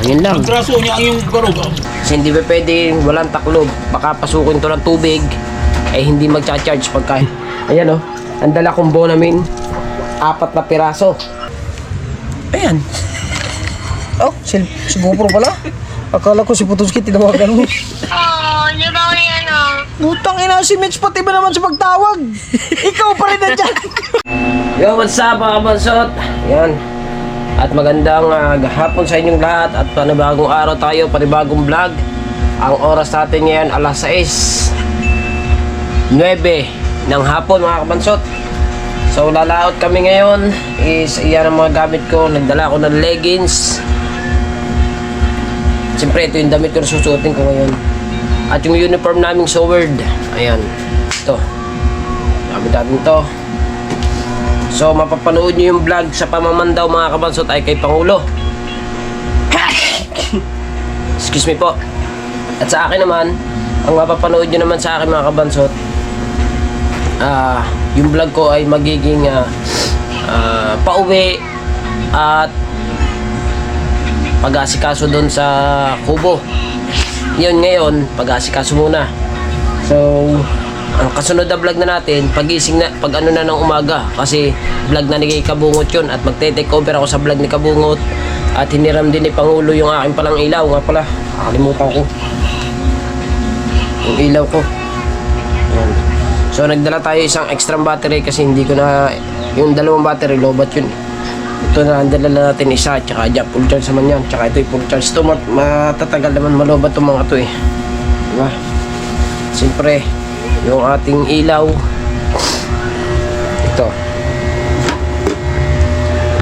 Yun lang. Ang graso niya ang yung garog. Kasi hindi pa pwede walang taklob. Baka pasukin to ng tubig. Eh hindi magcha-charge pagka. Ayan oh. Ang dala kong Bonamin. 4 na piraso. Ayan. Oh, si GoPro pala. Akala ko si Putuski tinawagan mo. Oh, di ba yan oh? Utang ina si Mitch pati ba naman sa pagtawag? Ikaw pa rin nandiyan. Yo, what's up mga kabansot? Yan. At magandang hapon sa inyong lahat. At panibagong araw tayo, panibagong vlog. Ang oras natin ngayon alas 6:09 ng hapon mga kabansot. So lalaot kami ngayon. Iyan ang mga gamit ko. Nagdala ko ng leggings. Siyempre ito yung damit ko na susuotin ko ngayon. At yung uniform naming sword. Ayan. Ito. Gamit natin ito. So mapapanood nyo yung vlog sa pamamandaw mga kabansot ay kay Pangulo. Excuse me po. At sa akin naman, ang mapapanood nyo naman sa akin mga kabansot, yung vlog ko ay magiging pauwi at pag-asikaso doon sa kubo. Yun ngayon, pag-asikaso muna. So, ang kasunod na vlog na natin, pagising na, pag ano na ng umaga, kasi vlog na ni Kabungot yun at magte-take over ako sa vlog ni Kabungot at hiniram din ni Pangulo yung aking palang ilaw. Nga pala, nakalimutan ko yung ilaw ko. Ayan. So, nagdala tayo isang extra battery kasi hindi ko na, yung dalawang battery, lobat yun. Ito na, ang dala natin isa, tsaka dyan, full charge naman yan, tsaka ito yung full charge. Ito, matatagal naman malobat itong mga ito eh. Diba? Siyempre, yung ating ilaw, ito.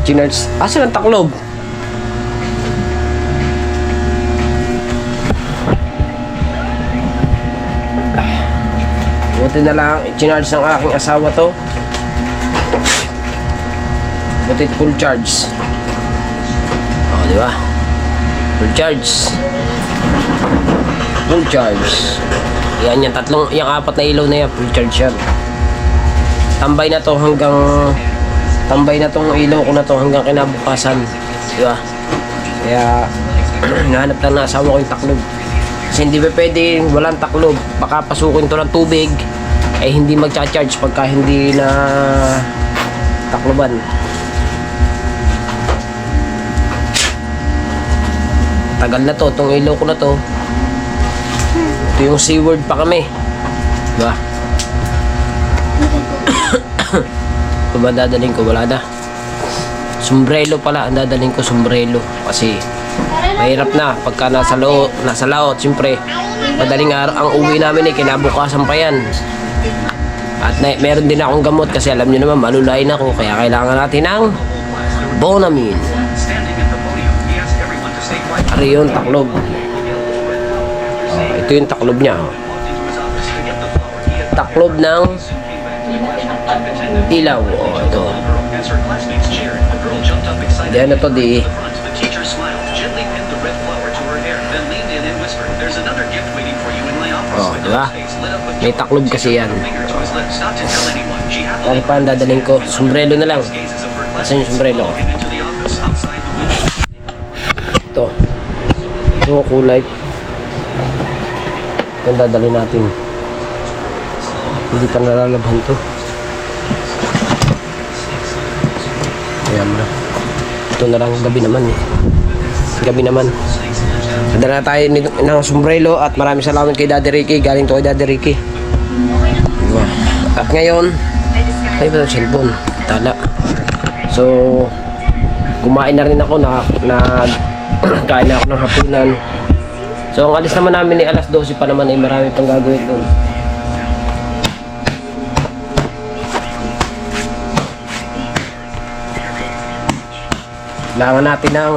Chinards, asan ang taklob? Buti na lang, i-charge ng aking asawa to. Buti full charge. O, di ba? Full charge. Full charge. Yan, yung tatlong, yung 4 na ilaw na yan, full charge yan. Tambay na to hanggang, tambay na tong ilaw ko na to hanggang kinabukasan. Di ba? Kaya, nahanap lang na asawa ko yung taklob. Kasi hindi pa pwede walang taklob. Baka pasukin to ng tubig. Eh hindi magcha-charge pagka hindi na takloban. Tagal na to, itong ilaw ko na to. Ito yung C-word pa kami. Diba? Ito ba dadaling ko? Wala na. Sombrero pala ang dadaling ko, sombrero. Kasi mahirap na pagka nasa laot. Siyempre, madaling araw ang uwi namin eh, kinabukasan pa yan. At meron din akong gamot kasi alam nyo naman, malulain ako. Kaya kailangan natin ng Bonamin. Ari yun, taklob. Ito yung taklob niya. Taklob ng ilaw. Ito. Diyan na to di. Diba? May taklob kasi yan. Ano pa ang dadaling ko? Sombrero na lang. Asan yung sombrero? Ito. Ito kulay. Ito ang dadalhin natin. Hindi pa nalalabhan to. Ayan na. Ito na lang gabi naman eh. Gabi naman. Nadala tayo ng sombrero at maraming salamat kay Daddy Ricky. Galing to kay Daddy Ricky. Diba? At ngayon, ay ba yung cellphone? Tala. So, kumain na rin ako na kain na ako ng hapunan. So, ang alis naman namin ay alas 12 pa naman ay marami pang gagawin doon. Kailangan natin ng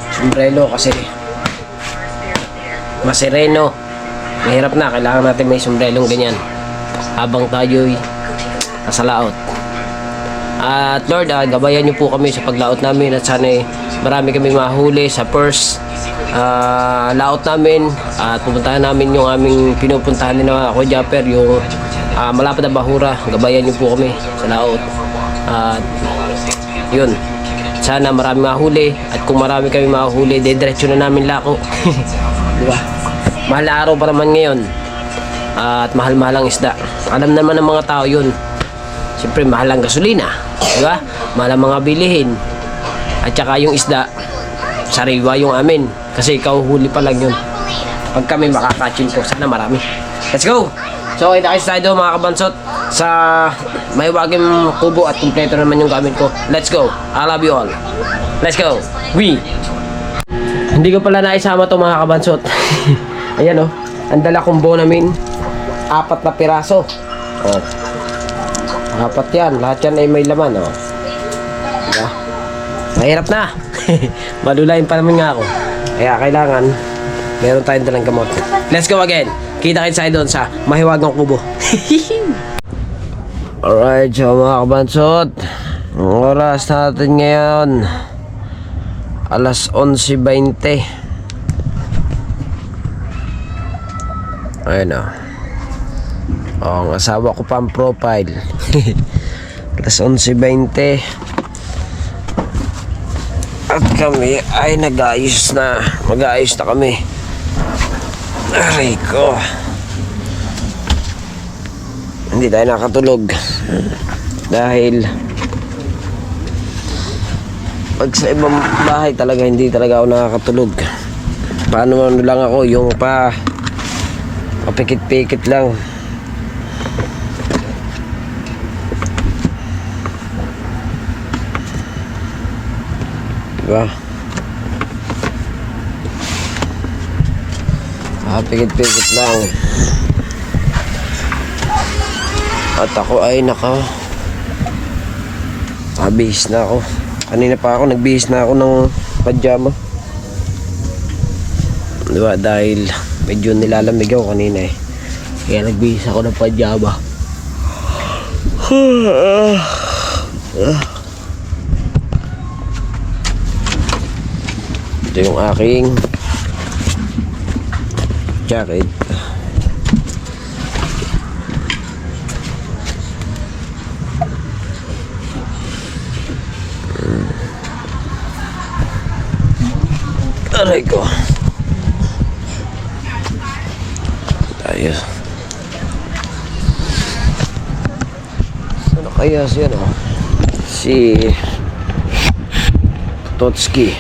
sombrero kasi masireno. Mahirap na, kailangan natin may sombrerong ganyan habang tayo'y nasa laot. At Lord, gabayan niyo po kami sa paglaot namin at sana marami kami mahuli sa first laot namin at pupuntahan namin yung aming pinupuntahan ni na ako Japper, yung malapad na Bahura. Gabayan niyo po kami sa laot at yun. sana marami mahuli. At kung marami kami mahuli, diretso na namin lako. Di ba? Mahal na araw pa naman ngayon. At mahal-mahal ang isda. Alam naman ng mga tao yun. Siyempre mahal ang gasolina. Di ba? Mahal ang mga bilihin. At saka yung isda, sariwa yung amin. Kasi ikaw huli pa lang yun. Pag kami makakatsin po, sana marami. Let's go! So, kita kayo tayo mga kabansot sa mahiwaging kubo at kumpleto naman yung gamit ko. Let's go! I love you all. Let's go! We! Hindi ko pala naisama to mga kabansot. Ayan o. Ang dala kong bonamin. 4 na piraso. Oh. 4 yan. Lahat yan ay may laman. Oh. Diba? Mahirap na. Madulayin pa naman nga ako. Kaya kailangan meron tayong dalang gamot. Let's go again. Kita kayo doon sa mahiwagang kubo. Alright, so mga kabansot, ang oras natin ngayon alas 11:20. Ayun o. Ang asawa ko pa ang profile. Alas 11:20. At kami ay nag-ayos na. Mag-ayos na kami. Aray ko. Hindi tayo nakatulog. Dahil pag sa ibang bahay talaga hindi talaga ako nakakatulog. Paano lang ako yung papikit-pikit lang. Diba? Pikit-pikit lang. At ako ay nabihis na ako. Kanina pa ako nagbihis na ako ng pajama. Diba? Dahil medyo nilalamig ako kanina eh. Kaya nagbihis ako ng pajama. Ito yung aking jacket. Aray ko. Tayo. Ano kaya siya no? Si Totski.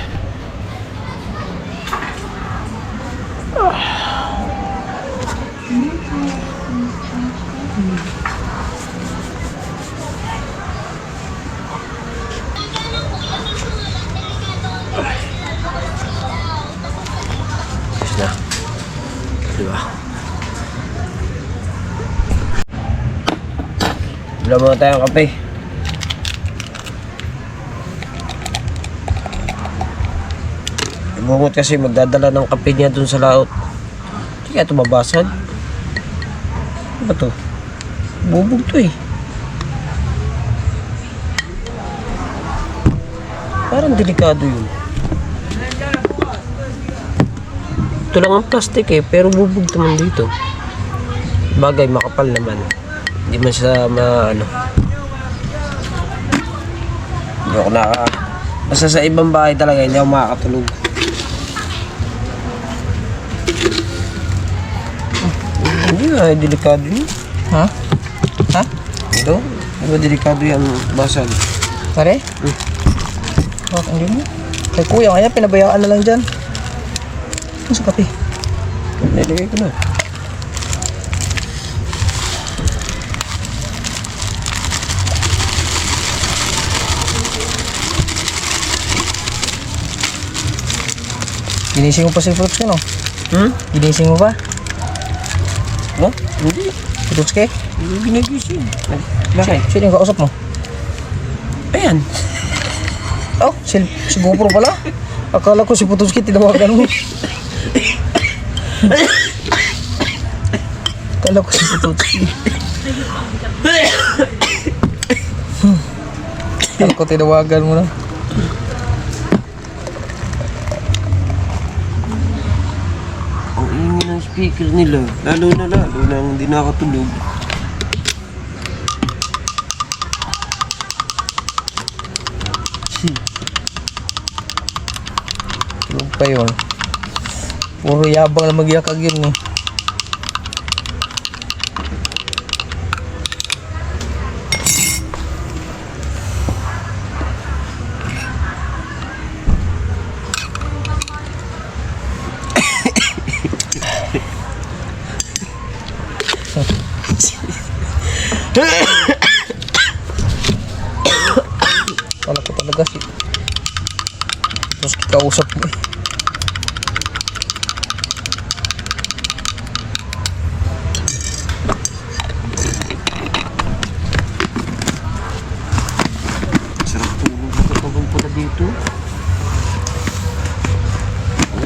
Na. Diba? Wala muna tayong kape. Bungot kasi magdadala ng kape niya dun sa laot. Hindi kaya ito mabasag. Ano ba to? Bubog to eh. Parang delikado yun. Ito lang ang plastic eh, pero bubog naman dito. Bagay, makapal naman. Hindi man siya ano. Hindi ako basta sa ibang bahay talaga, hindi ako makakatulog. Hindi nga, delikado yun. Ha? Ha? Ito? Hindi ba delikado yan, basag? Pare? Bakit hindi mo? Kay kuya, kaya pinabayaan na lang dyan. Ano sa kape? Nilagay ko na. Ginising mo pa si Frutski, no? Ginising mo pa? No? Hindi. Si Frutski? Hindi ginagising. Bakit? Sino yung kausap mo? Ayan. Oh, si GoPro pala. Akala ko si Frutski, tinawagan mo. Akala ko si Frutski. Akala ko tinawagan mo na. Ang ingin ng speaker nila. Lalo na hindi nakatulog. Tulog pa yun. Puro yabang na magyakag yun eh. Kala ko talaga si terus kausap mo eh. Sarap tulog na katulog pala dito.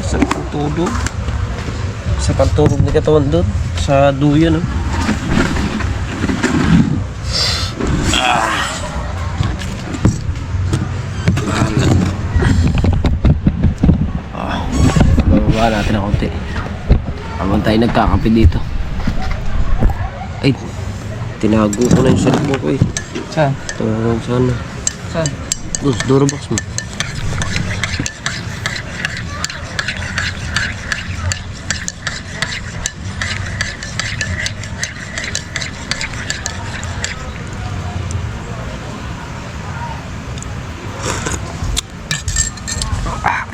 Sarap ang tulog. Sarap ang tulog ni katawan doon. Sa duyan, no? Bababa natin ng konti. Habang tayo nagkakape dito. Ay, tinago ko na yung cellphone ko eh. Saan? Tawag sana. Saan? Doon, sa Dorobox mo.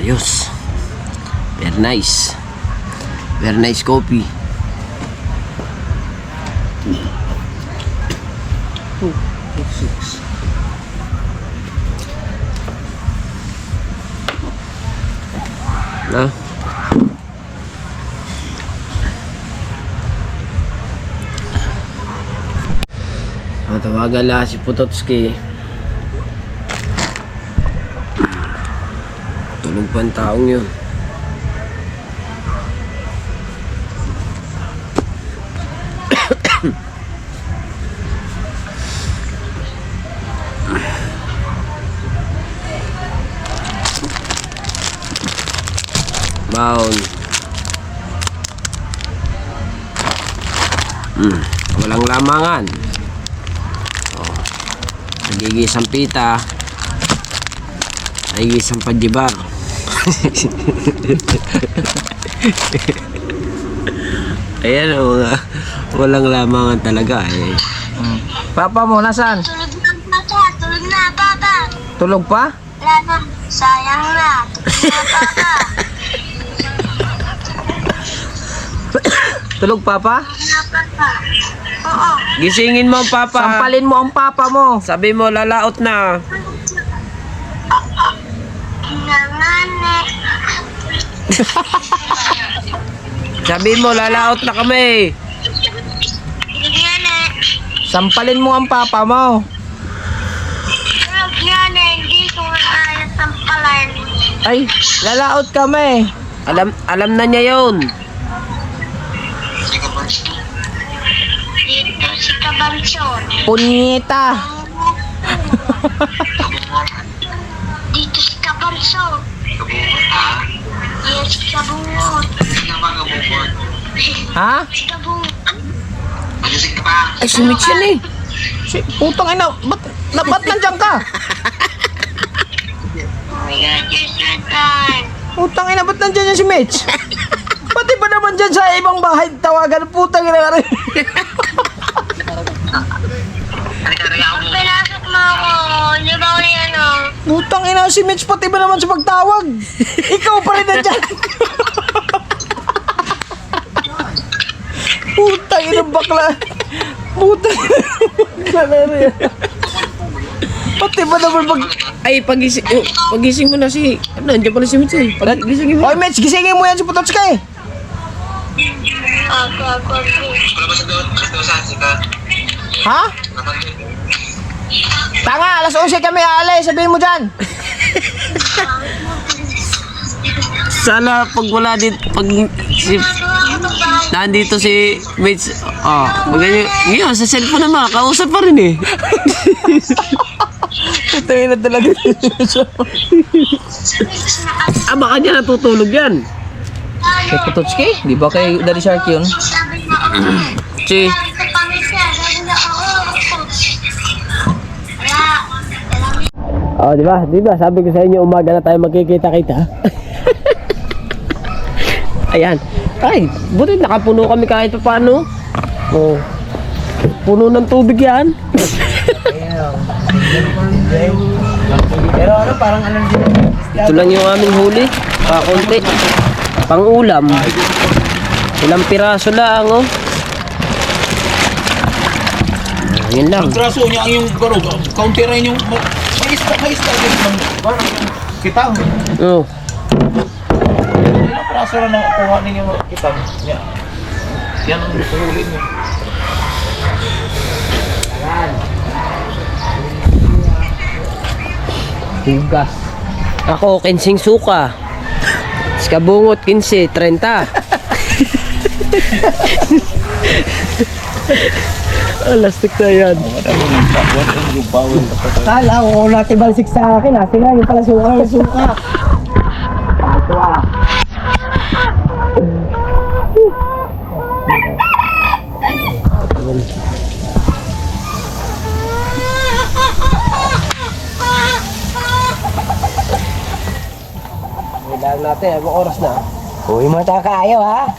Ayos. Very nice. Very nice coffee. Na? Matawagan lang si Putotski. Tulog pa ang taong yun. Baon. Walang lamangan. Oh. Nagigisang pita. Nagigisang pajibar. Ayan o nga. Walang lamangan talaga eh. Papa mo, nasaan? Tulog na, papa. Tulog na, papa. Tulog pa? Wala na. Sayang na. Tulog na, papa. Tulog papa? Tulog na, papa. Oo. Gisingin mo, Papa. Sampalin mo ang papa mo. Sabi mo, lalaot na. Nangane. Sabi mo, lalaot na kami. Nangane. Sampalin mo ang papa mo. Tulog na na. Hindi ko kaya sampalan. Ay, lalaot kami. Alam na niya yun. Dito si Kabanson. Punyeta. Dito si Kabanson. Yes, si Kabungot. Ha? Si Kabungot. Ay, si Mitch yan eh. Putang ina, ba't nandiyan ka? Oh my God, you're so kind. Putang ina, ba't nandiyan yan si Mitch? Pati ba naman dyan sa ibang bahay tawagan? Putang ina rin. Pag pinasok mo ako, di ba ulit ano? Putang ina si Mitch, pati ba naman sa pagtawag? Ikaw pa rin nandiyan. Putang ina bakla. Putang ina bakla na rin. Pati ba naman pag... Ay, pagising mo na si... Nandiyan pala si Mitch eh. Pagisingin mo. Oy Mitch, gisingin mo yan si Putotski. Ako. Ha? Tanga, alas 11 kami aalay, sabihin mo dyan. Sana pag wala dito, pag si... Nandito si Mitch, oh, maganda yun, sa cellphone naman, kausap pa rin eh. Ito yun na talaga. Baka dyan natutulog yan. Kay Putotski? Di ba kay Daddy Shark yun? Si... Oh, di ba? Sabi ko sa inyo, umaga na tayo magkikita-kita. Ayan. Ay, buti nakapuno kami kahit pa paano. Oh. Puno ng tubig yan. Pero ano, parang ano din. Ito lang yung aming huli. Konti. Pang ulam. Ilang piraso lang, oh. Yun lang. Ang traso niya ang yung garog. Counter rin yung mais din ng kitang. Oh. Ilang traso na nakuha ninyo kitang. Yan ang huli niyo. Hugas. Ako, 15 suka. Skabungot, 15, 30. Alastik na yan. Kala ko natin balsik sa akin ha. Sila yung pala suka. Kailangan natin, anong oras na? Uy mo tayo kaayo ha.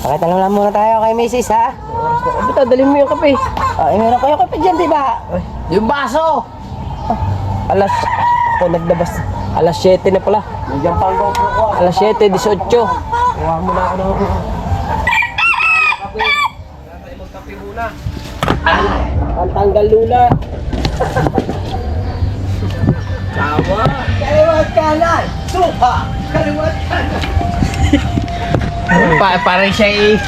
Pakitanong lang muna tayo kay Mrs. ha. Oras na. Abita, dalhin mo yung kape. Meron kayo kape dyan diba? Yung baso! Ako naglabas. Alas 7 na pala. Nandiyan pa ang GoPro ko. Alas 7, 18. Kuha mo na ako ng Pantanggal lula. Tawa. kaliwat kanan. Suka. Kaliwat kanan. Parang siya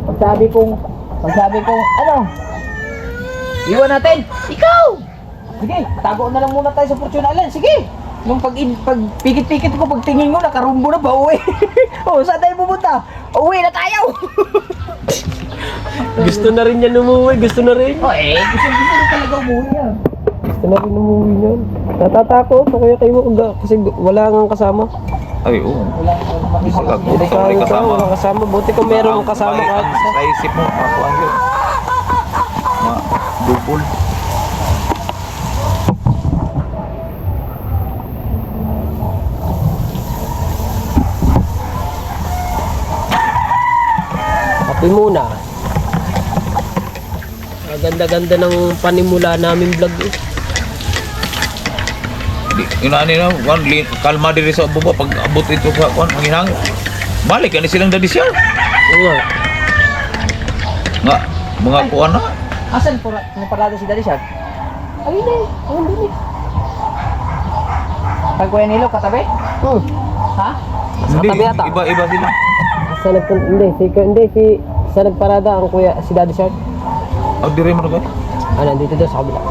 Pagsabi kong, ano? Iwan natin. Ikaw! Sige, tago na lang muna tayo sa Fortunalan. Sige! Nung pag pikit-pikit ko, pagtingin mo, nakarumbo na ba uwi? Saan tayo pupunta? Uwi na tayo! Gusto na rin yan umuwi. Gusto na rin. Gusto na talaga umuwi yan. Gusto na rin umuwi yan. Natatakot. Kaya kayo kasi wala nga kasama. Ay, oo. Hindi ka walang kasama. Buti kung meron kang kasama ka. Sa isip mo, ako ang yun. Dupol. Kape muna. Ganda-ganda ng panimula namin vlog eh. Yun ano yun, kalma diri sa baba pag abot ito sa kuan ang hinang. Balik ani silang dadi siya. Oo nga. Nga mga kuan na. Asan po na parada si Daddy Shark? Ay, hindi. Ayun din eh. Kuya Nilo, katabi? Ha? Hindi, Katabi ata. iba sila. Hindi sa nagparada ang kuya si Daddy Shark. Ang diri mo na ba? Nandito daw sa kabila.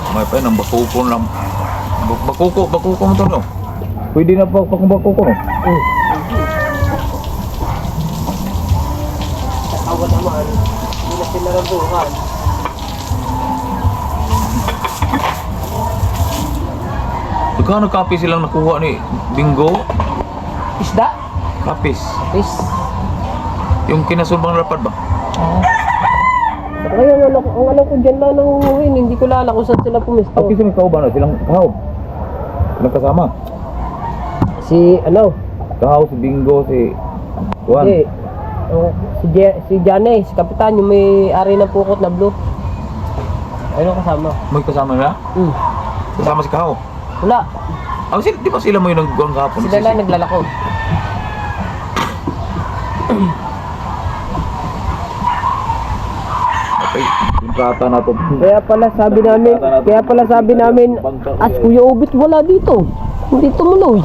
May pa nang bakuko lang. Bakuko mo to no. Pwede na pa kung bakuko no. Awa naman. Hindi na sila rambuhan. Magkano kape silang nakuha ni Bingo? Isda? Kapis. Please. Yung kinasulbang rapad ba? Kaya ang alam ko dyan na nangunguhin. Hindi ko lala kung saan sila pumisto. Kapis yung kauban na silang kahaw. Silang kasama. Si Kahaw si Bingo si Juan. si Jane, si Kapitan, yung may ari ng pukot na blue. Ayun ang kasama. May kasama na? Kasama si Kahaw. Wala. Di ba sila mo yung nagkuhan kahapon? Sila lang naglalako. Okay, kontrata na to. Kaya pala sabi namin, as Kuya Ubit wala dito. Hindi tumuloy.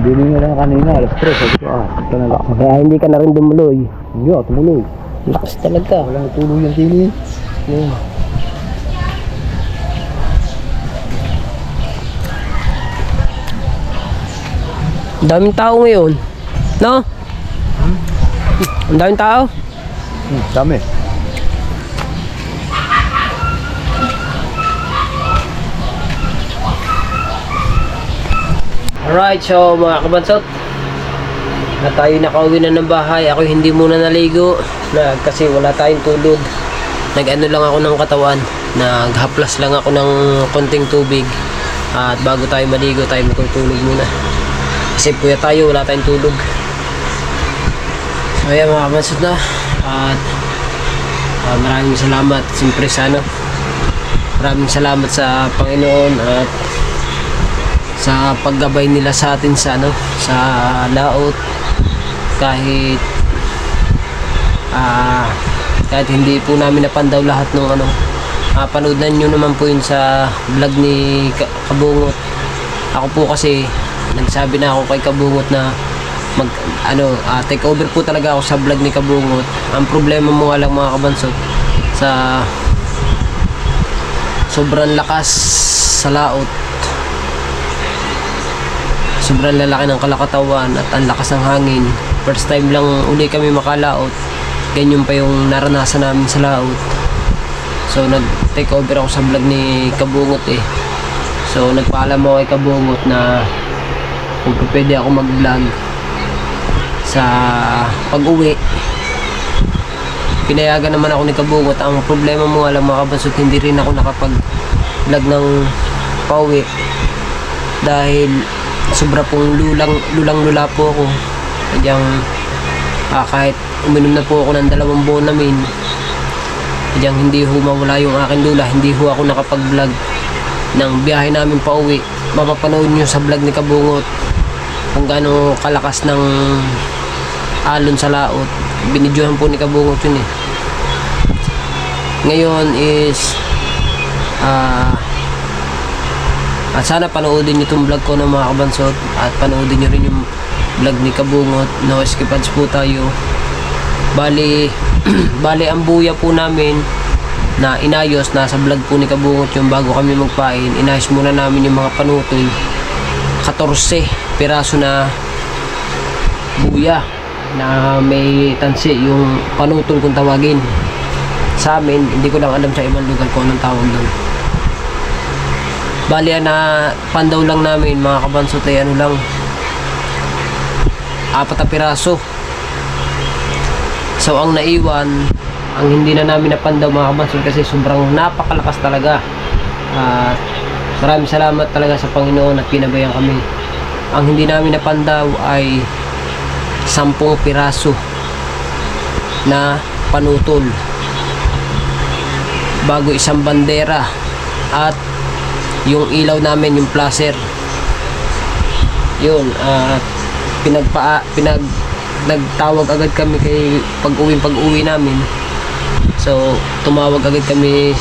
Bili nga lang kanina, alas 3. Sabi ko, talaga. Kaya hindi ka na rin tumuloy. Hindi ako tumuloy. Lakas talaga. Walang tuloy yung tili. Daming tao ngayon. No? Ang daming tao. Dami. Alright, so mga kabansot, na tayo nakauwi na ng bahay. Ako hindi muna naligo kasi wala tayong tulog. Nag-ano lang ako ng katawan, naghaplas lang ako ng konting tubig. At bago tayo maligo, tayo matutulog muna. Kasi puya tayo, wala tayong tulog. So ayan mga kabansot na. At maraming salamat siyempre sa maraming salamat sa Panginoon at sa paggabay nila sa atin sa sa laot, kahit hindi po namin napandaw lahat ng panoodnan nyo naman po yun sa vlog ni Kabungot. Ako po kasi nagsabi na ako kay Kabungot na take over po talaga ako sa vlog ni Kabungot. Ang problema mo nga lang mga kabansot, sa sobrang lakas sa laot, sobrang lalaki ng kalakatawan at ang lakas ng hangin. First time lang uli kami makalaot, ganyan pa yung naranasan namin sa laot. So nag take over ako sa vlog ni Kabungot So nagpaalam ako kay Kabungot na kung pwede ako mag vlog sa pag-uwi. Pinayagan naman ako ni Kabungot. Ang problema mo alam mga kabansot, hindi rin ako nakapag-vlog ng pauwi dahil sobra pong lulang-lula po ako. Kadyang kahit uminom na po ako ng 2 buwan namin, kadyang hindi ho mawala yung aking lula. Hindi ho ako nakapag-vlog ng biyahe namin pauwi. Mapapanood nyo sa vlog ni Kabungot kung gaano kalakas ng alon sa laot. Binidyohan po ni Kabungot yun Ngayon is at sana panoodin nyo itong vlog ko ng mga kabansot at panoodin nyo rin yung vlog ni Kabungot. No skipads po tayo. Bali ang buya po namin na inayos, nasa vlog po ni Kabungot yung bago kami magpain. Inayos muna namin yung mga panutol, 14 piraso na buya na may tansi, yung panutol kung tawagin sa amin. Hindi ko lang alam sa ibang lugar kung anong tawag doon. Bali na pandaw lang namin mga kabansot ay lang 4 na piraso. So ang naiwan, ang hindi na namin napandaw mga kabansot kasi sobrang napakalakas talaga. Maraming salamat talaga sa Panginoon at pinabayang kami. Ang hindi namin napandaw ay 10 piraso na panutol bago isang bandera at yung ilaw namin, yung placer yun. Nagtawag agad kami kay pag-uwi namin. So tumawag agad kami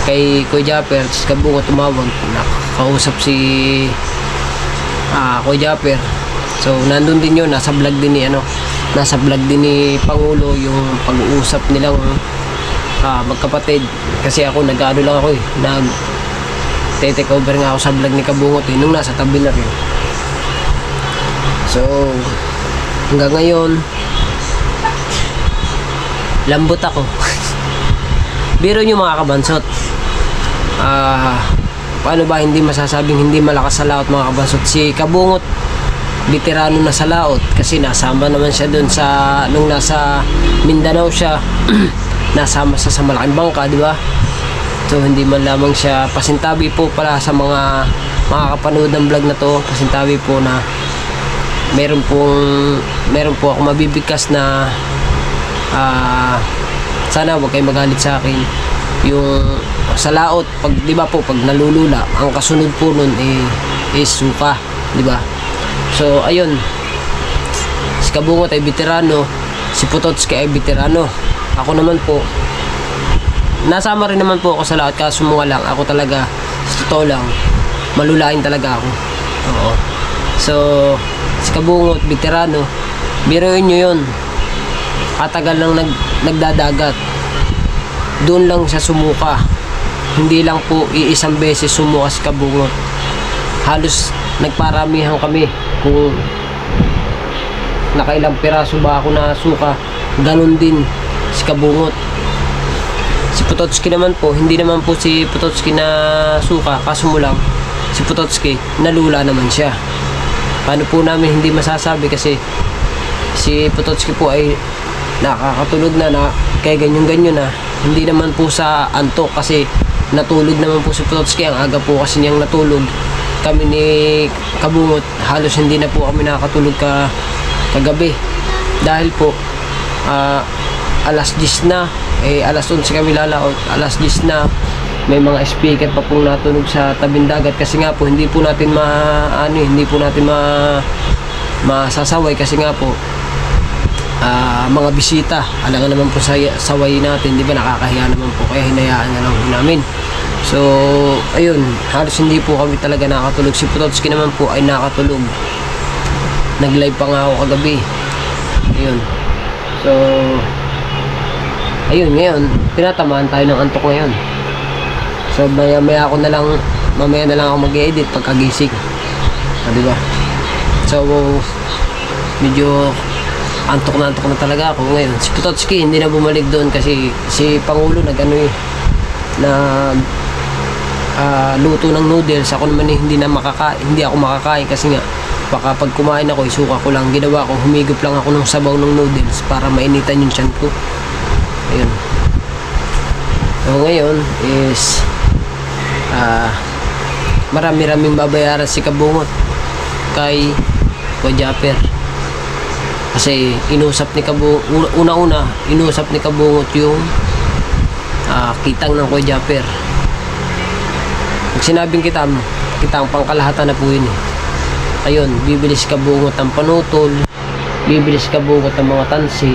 kay Kuya Japper. Kabungot tumawag, nakakausap si Kuya Japper. So nandun din yun, nasa vlog din ni Pangulo yung pag-uusap nilang magkapatid. Kasi ako nag-ano lang ako nag-take over nga ako sa vlog ni Kabungot nung nasa tabi na rin. So hanggang ngayon lambot ako. Biro nyo mga kabansot, paano ba hindi masasabing hindi malakas sa laot mga kabansot? Si Kabungot veterano na sa laot kasi nasama naman siya dun sa nung nasa Mindanao siya. Nasama siya sa malaking bangka, di ba? So hindi man lamang siya pasintabi po pala sa mga makakapanood ng vlog na to. Pasintabi po na meron po ako mabibigkas na sana wag kayo magalit sa akin. Yung sa laot, pag di ba po pag nalulula, ang kasunod po nun is suka, di ba? So ayun, si Kabungot ay veterano, si Pototski ay veterano. Ako naman po, nasama rin naman po ako sa lahat, kaso mga lang ako talaga, sa totoo lang, malulain talaga ako. Oo. So si Kabungot veterano, biruin nyo yun, katagal lang nagdadagat, doon lang siya sumuka. Hindi lang po iisang beses sumuka si Kabungot, halos nagparamihan kami. Kung nakailang piraso ba ako na suka, ganun din si Kabungot. Si Pototski naman po, hindi naman po si Pototski na suka, kaso mo lang si Pototski, nalula naman siya. Paano po namin hindi masasabi kasi si Pototski po ay nakakatulog na kaya ganyan na. Hindi naman po sa antok kasi natulog naman po si Pototski. Ang aga po kasi niyang natulog. Kami ni Kabungot, halos hindi na po kami nakakatulog kagabi. Dahil po, alas 10 na, alas 11 kami lalaot, alas 10 na, may mga speaker pa pong natunog sa tabing dagat kasi nga po hindi po natin masasaway kasi nga po mga bisita, alangan naman po sa saway natin, di ba, nakakahiya naman po, kaya hinayaan na lang po namin. So ayun, halos hindi po kami talaga nakatulog. Si Pototski naman po ay nakatulog, nag live pa nga ako kagabi. Ayun, so ayun, ngayon tinatamaan tayo ng antok ngayon. So mamaya na lang ako mag-edit pagkagising. Di ba? So medyo antok na talaga ako ngayon. Si Pototski hindi na bumalik doon kasi si Pangulo luto ng noodles. Ako naman hindi ako makakain kasi nga baka pag kumain ako isuka ko lang. Ginawa ko, humigop lang ako ng sabaw ng noodles para mainitan yung tiyan ko. Ayun. So ngayon is marami-raming babayaran si Kabungot kay Kuyaper kasi inusap ni Kabungot inusap ni Kabungot yung kitang ng Kuyaper. Pag sinabing kitang pangkalahatan na po yun ayun, bibili si Kabungot ng panutol, bibili si Kabungot ng mga tansi,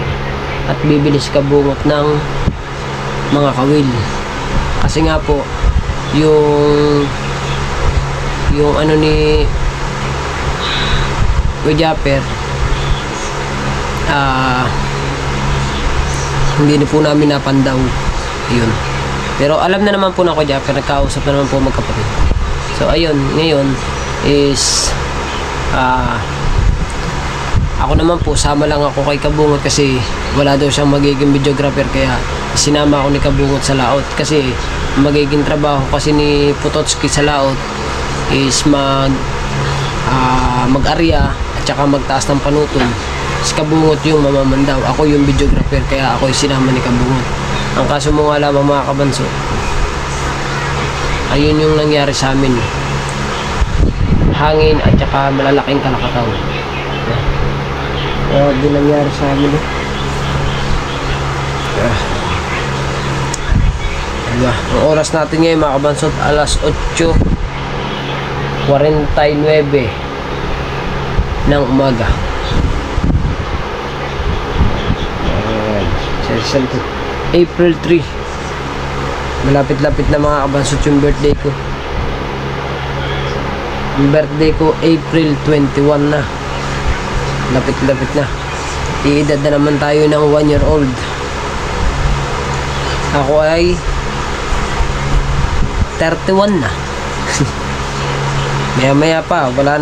at bibili si Kabungot ng mga kawil kasi nga po yung ano ni Kuyaper hindi na po namin napandaw yun, pero alam na naman po na Kuyaper, nagkausap na naman po magkapatid. So ayun, ngayon is ako naman po, sama lang ako kay Kabungot kasi wala daw siyang magiging videographer, kaya sinama ako ni Kabungot sa laot kasi magiging trabaho kasi ni Pototski sa laot is mag-arya at saka magtaas ng panutol. Si Kabungot yung mamamandaw, ako yung videographer, kaya ako yung sinama ni Kabungot. Ang kaso mo nga lamang mga kabanso, ayun yung nangyari sa amin, hangin at saka malalaking kalakataw. Din nangyari sa amin diba? Ang oras natin ngayon mga kabansot, alas 8:49 ng umaga. April 3, malapit-lapit na mga kabansot yung birthday ko. Yung birthday ko April 21 na, lapit-lapit na. Iedad na naman tayo ng 1 year old. Ako ay 31 na. Maya pa, wala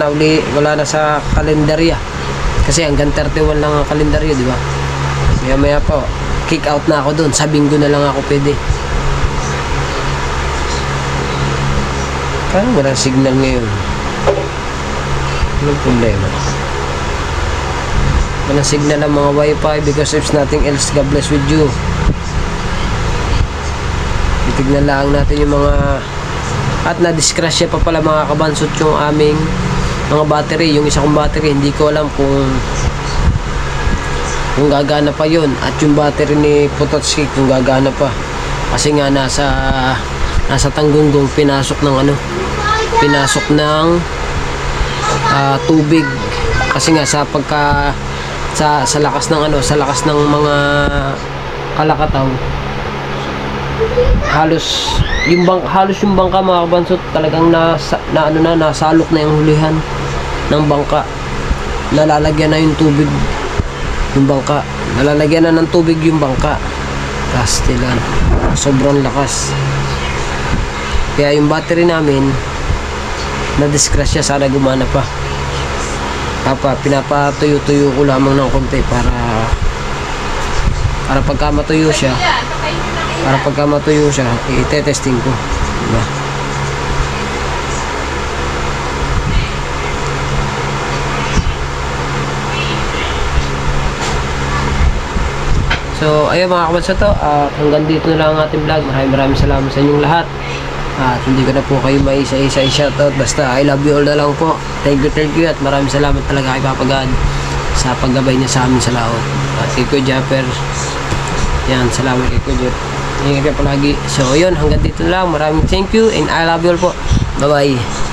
na sa kalendarya kasi hanggang 31 lang ang kalendaryo, di ba? Maya pa, kick out na ako doon, sa Linggo na lang ako pwede. Parang walang signal ngayon. Anong problema? Walang signal ang mga wifi because there's nothing else. God bless with you. Titignan lang natin yung mga, at na-discrasya pa pala mga kabansot yung aming mga battery. Yung isa kong battery, hindi ko alam kung gagana pa yun, at yung battery ni Pototski kung gagana pa kasi nga nasa Tanggunggong pinasok ng tubig kasi nga sa lakas ng mga kalakataw, halos yung bangka mga kabansot talagang nasalok na yung hulihan ng bangka, nalalagyan na yung tubig yung bangka, nalalagyan na ng tubig yung bangka, kastilan, sobrang lakas. Kaya yung battery namin na-discrasya, sana gumana pa. Pinapatuyo-tuyo ko lamang ng konti para pagka matuyo siya, i-testing ko, diba? So, ayun mga kabansa to, hanggang dito na lang ang ating vlog. Maraming salamat sa inyong lahat. At hindi ko na po kayo maisa-isa i-shoutout. Basta I love you all na lang po. Thank you at maraming salamat talaga kay Papa God sa paggabay niya sa amin sa laot. At kay Kuya Japper, yan, salamat kay Kuya. Ingat ka palagi. So, yun, hanggang dito na lang. Maraming thank you and I love you all po. Bye-bye.